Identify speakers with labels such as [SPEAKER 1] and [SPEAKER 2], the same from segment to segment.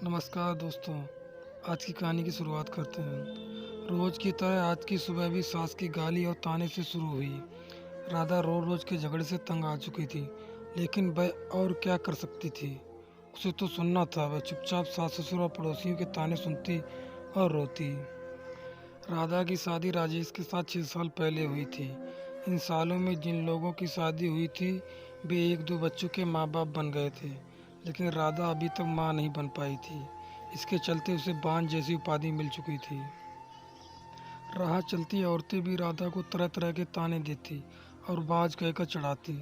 [SPEAKER 1] नमस्कार दोस्तों। आज की कहानी की शुरुआत करते हैं। रोज की तरह आज की सुबह भी सास की गाली और ताने से शुरू हुई। राधा रोज के झगड़े से तंग आ चुकी थी, लेकिन वह और क्या कर सकती थी। उसे तो सुनना था। वह चुपचाप सास ससुर और पड़ोसियों के ताने सुनती और रोती। राधा की शादी राजेश के साथ 6 साल पहले हुई थी। इन सालों में जिन लोगों की शादी हुई थी वे एक दो बच्चों के माँ बाप बन गए थे, लेकिन राधा अभी तक माँ नहीं बन पाई थी। इसके चलते उसे बांझ जैसी उपाधि मिल चुकी थी। राह चलती औरतें भी राधा को तरह तरह के ताने देती और बाज कहकर चढ़ाती।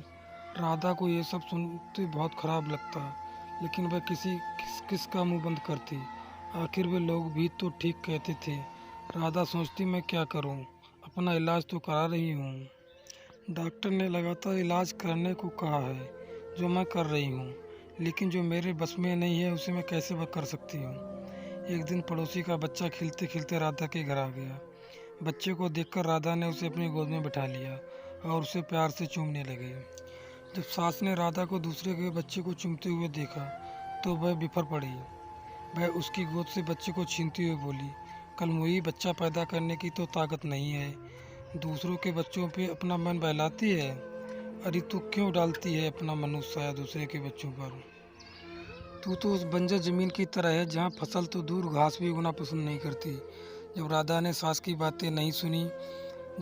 [SPEAKER 1] राधा को ये सब सुनते बहुत खराब लगता, लेकिन वह किस का मुंह बंद करती। आखिर वे लोग भी तो ठीक कहते थे। राधा सोचती, मैं क्या करूं, अपना इलाज तो करा रही हूँ। डॉक्टर ने लगातार इलाज करने को कहा है, जो मैं कर रही हूँ, लेकिन जो मेरे बस में नहीं है उसे मैं कैसे कर सकती हूँ। एक दिन पड़ोसी का बच्चा खिलते खिलते राधा के घर आ गया। बच्चे को देखकर राधा ने उसे अपनी गोद में बिठा लिया और उसे प्यार से चूमने लगी। जब सास ने राधा को दूसरे के बच्चे को चूमते हुए देखा तो वह बिफर पड़ी। वह उसकी गोद से बच्चे को छीनती हुई बोली, कल मुझे बच्चा पैदा करने की तो ताकत नहीं है, दूसरों के बच्चों पे अपना मन बहलाती है। अरे तू क्यों डालती है अपना मनुष्य दूसरे के बच्चों पर। तू तो उस बंजर जमीन की तरह है जहाँ फसल तो दूर घास भी उगना पसंद नहीं करती। जब राधा ने सास की बातें नहीं सुनी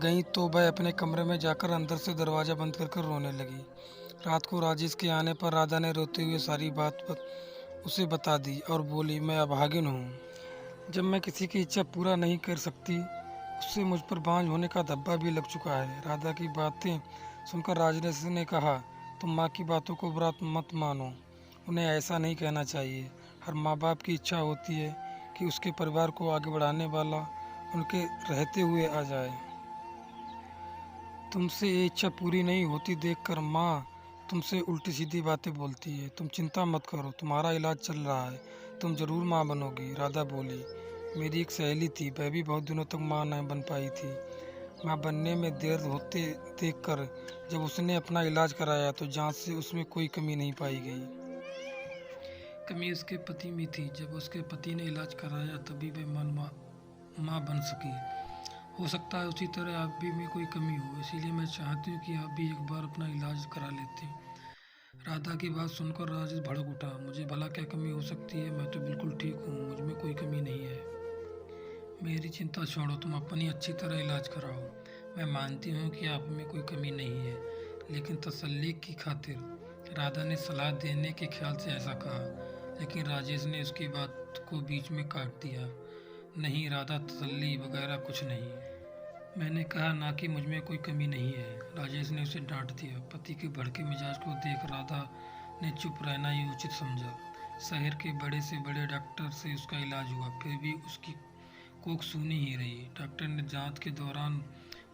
[SPEAKER 1] गई तो वह अपने कमरे में जाकर अंदर से दरवाज़ा बंद कर रोने लगी। रात को राजेश के आने पर राधा ने रोते हुए सारी उसे बता दी और बोली, मैं अभागिन हूँ। जब मैं किसी की इच्छा पूरा नहीं कर सकती, उससे मुझ पर बांझ होने का धब्बा भी लग चुका है। राधा की बातें सुनकर राजेश ने कहा, तुम माँ की बातों को बुरा मत मानो, उन्हें ऐसा नहीं कहना चाहिए। हर माँ बाप की इच्छा होती है कि उसके परिवार को आगे बढ़ाने वाला उनके रहते हुए आ जाए। तुमसे ये इच्छा पूरी नहीं होती देखकर माँ तुमसे उल्टी सीधी बातें बोलती है। तुम चिंता मत करो, तुम्हारा इलाज चल रहा है, तुम जरूर माँ बनोगी। राधा बोली, मेरी एक सहेली थी, वह भी बहुत दिनों तक माँ नहीं बन पाई थी। माँ बनने में देर होते देखकर जब उसने अपना इलाज कराया तो जांच से उसमें कोई कमी नहीं पाई गई। कमी उसके पति में थी। जब उसके पति ने इलाज कराया तभी वह माँ बन सकी। हो सकता है उसी तरह आप भी में कोई कमी हो, इसीलिए मैं चाहती हूँ कि आप भी एक बार अपना इलाज करा लेते। राधा की बात सुनकर राजेश भड़क उठा, मुझे भला क्या कमी हो सकती है, मैं तो बिल्कुल ठीक हूँ, मुझ में कोई कमी नहीं है। मेरी चिंता छोड़ो, तुम अपनी अच्छी तरह इलाज कराओ। मैं मानती हूँ कि आप में कोई कमी नहीं है, लेकिन तसल्ली की खातिर राधा ने सलाह देने के ख्याल से ऐसा कहा, लेकिन राजेश ने उसकी बात को बीच में काट दिया। नहीं राधा, तसल्ली वगैरह कुछ नहीं। मैंने कहा ना कि मुझ में कोई कमी नहीं है, राजेश ने उसे डांट दिया। पति के भड़के मिजाज को देख राधा ने चुप रहना ही उचित समझा। शहर के बड़े से बड़े डॉक्टर से उसका इलाज हुआ, फिर भी उसकी कोख सूनी ही रही। डॉक्टर ने जांच के दौरान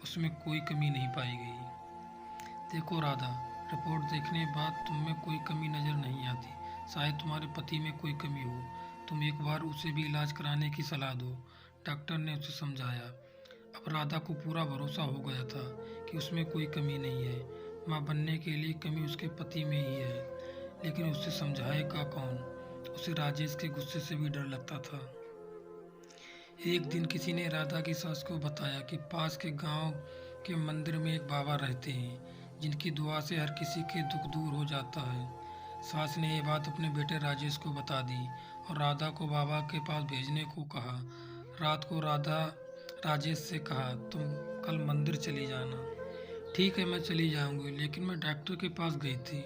[SPEAKER 1] उसमें कोई कमी नहीं पाई गई। देखो राधा, रिपोर्ट देखने के बाद तुम में कोई कमी नज़र नहीं आती। शायद तुम्हारे पति में कोई कमी हो, तुम एक बार उसे भी इलाज कराने की सलाह दो, डॉक्टर ने उसे समझाया। अब राधा को पूरा भरोसा हो गया था कि उसमें कोई कमी नहीं है। माँ बनने के लिए कमी उसके पति में ही है, लेकिन उसे समझाएगा कौन। उसे राजेश के गुस्से से भी डर लगता था। एक दिन किसी ने राधा की सास को बताया कि पास के गांव के मंदिर में एक बाबा रहते हैं, जिनकी दुआ से हर किसी के दुख दूर हो जाता है। सास ने यह बात अपने बेटे राजेश को बता दी और राधा को बाबा के पास भेजने को कहा। रात को राधा राजेश से कहा, तुम कल मंदिर चली जाना। ठीक है, मैं चली जाऊंगी, लेकिन मैं डॉक्टर के पास गई थी,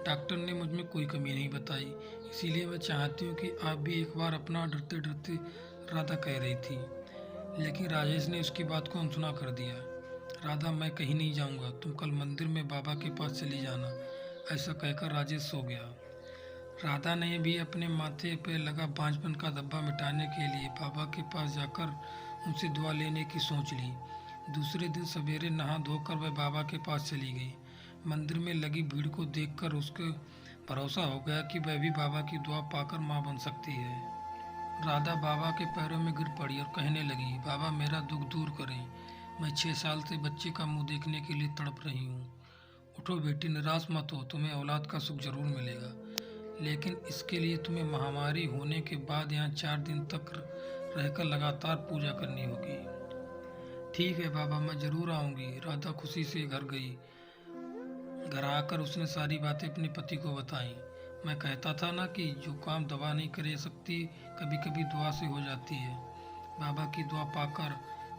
[SPEAKER 1] डॉक्टर ने मुझ में कोई कमी नहीं बताई, इसीलिए मैं चाहती हूँ कि आप भी एक बार अपना डरते डरते, राधा कह रही थी। लेकिन राजेश ने उसकी बात को अनसुना कर दिया। राधा, मैं कहीं नहीं जाऊंगा, तुम कल मंदिर में बाबा के पास चली जाना। ऐसा कहकर राजेश सो गया। राधा ने भी अपने माथे पर लगा बांझपन का धब्बा मिटाने के लिए बाबा के पास जाकर उनसे दुआ लेने की सोच ली। दूसरे दिन सवेरे नहा धोकर वह बाबा के पास चली गई। मंदिर में लगी भीड़ को देखकर उसको भरोसा हो गया कि वह भी बाबा की दुआ पाकर माँ बन सकती है। राधा बाबा के पैरों में गिर पड़ी और कहने लगी, बाबा मेरा दुख दूर करें, मैं 6 साल से बच्चे का मुंह देखने के लिए तड़प रही हूँ। उठो बेटी, निराश मत हो, तुम्हें औलाद का सुख जरूर मिलेगा। लेकिन इसके लिए तुम्हें महामारी होने के बाद यहाँ 4 दिन तक रहकर लगातार पूजा करनी होगी। ठीक है बाबा, मैं जरूर आऊंगी। राधा खुशी से घर गई। घर आकर उसने सारी बातें अपने पति को बताई। मैं कहता था ना कि जो काम दवा नहीं कर सकती, कभी कभी दुआ से हो जाती है। बाबा की दुआ पाकर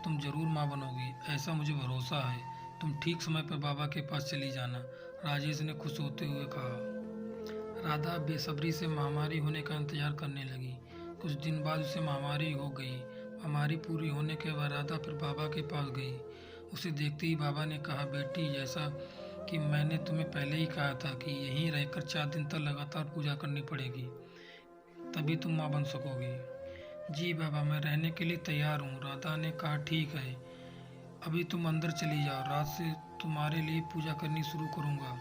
[SPEAKER 1] तुम जरूर माँ बनोगी, ऐसा मुझे भरोसा है। तुम ठीक समय पर बाबा के पास चली जाना, राजेश ने खुश होते हुए कहा। राधा बेसब्री से महामारी होने का इंतजार करने लगी। कुछ दिन बाद उसे महामारी हो गई। महामारी पूरी होने के बाद राधा फिर बाबा के पास गई। उसे देखते ही बाबा ने कहा, बेटी, जैसा कि मैंने तुम्हें पहले ही कहा था कि यहीं रहकर 4 दिन तक लगातार पूजा करनी पड़ेगी, तभी तुम माँ बन सकोगी। जी बाबा, मैं रहने के लिए तैयार हूँ, राधा ने कहा। ठीक है, अभी तुम अंदर चली जाओ, रात से तुम्हारे लिए पूजा करनी शुरू करूँगा।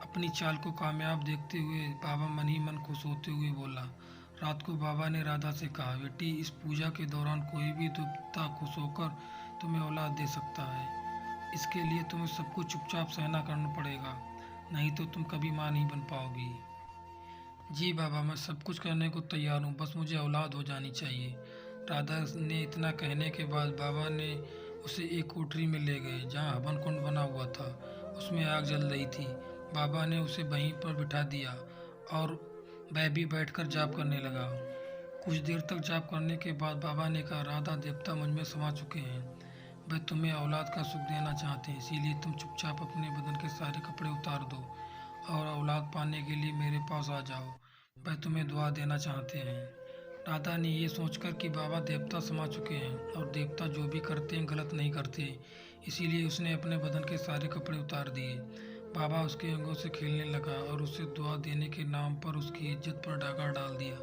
[SPEAKER 1] अपनी चाल को कामयाब देखते हुए बाबा मन ही मन खुश होते हुए बोला। रात को बाबा ने राधा से कहा, बेटी, इस पूजा के दौरान कोई भी देवता खुश होकर तुम्हें औलाद दे सकता है। इसके लिए तुम्हें सब कुछ चुपचाप सहना करना पड़ेगा, नहीं तो तुम कभी माँ नहीं बन पाओगी। जी बाबा, मैं सब कुछ करने को तैयार हूँ, बस मुझे औलाद हो जानी चाहिए। राधा ने इतना कहने के बाद बाबा ने उसे एक कोठरी में ले गए जहाँ हवन कुंड बना हुआ था। उसमें आग जल रही थी। बाबा ने उसे वहीं पर बिठा दिया और वह भी बैठकर जाप करने लगा। कुछ देर तक जाप करने के बाद बाबा ने कहा, राधा, देवता मुझ में समा चुके हैं। वह तुम्हें औलाद का सुख देना चाहते हैं, इसीलिए तुम चुपचाप अपने बदन के सारे कपड़े उतार दो और औलाद पाने के लिए मेरे पास आ जाओ। वह तुम्हें दुआ देना चाहते हैं। राधा ने ये सोचकर कि बाबा देवता समा चुके हैं और देवता जो भी करते हैं गलत नहीं करते, इसीलिए उसने अपने बदन के सारे कपड़े उतार दिए। बाबा उसके अंगों से खेलने लगा और उसे दुआ देने के नाम पर उसकी इज्जत पर डाका डाल दिया।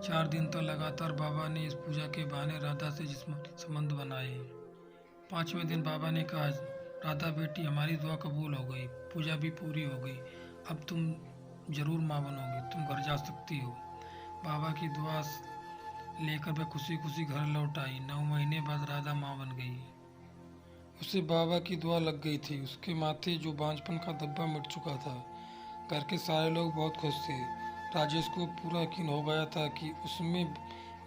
[SPEAKER 1] 4 दिन तक लगातार बाबा ने इस पूजा के बहाने राधा से जिस्मानी संबंध बनाए। 5वें दिन बाबा ने कहा, राधा बेटी, हमारी दुआ कबूल हो गई, पूजा भी पूरी हो गई, अब तुम जरूर माँ बनोगी, तुम घर जा सकती हो। बाबा की दुआ लेकर वह खुशी खुशी घर लौट आई। 9 महीने बाद राधा माँ बन गई। उसे बाबा की दुआ लग गई थी। उसके माथे जो बांझपन का धब्बा मिट चुका था। घर के सारे लोग बहुत खुश थे। राजेश को पूरा यकीन हो गया था कि उसमें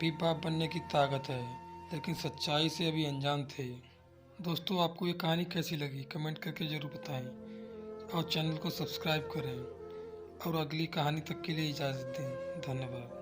[SPEAKER 1] भी बाप बनने की ताकत है, लेकिन सच्चाई से अभी अनजान थे। दोस्तों, आपको ये कहानी कैसी लगी कमेंट करके ज़रूर बताएं और चैनल को सब्सक्राइब करें और अगली कहानी तक के लिए इजाज़त दें। धन्यवाद।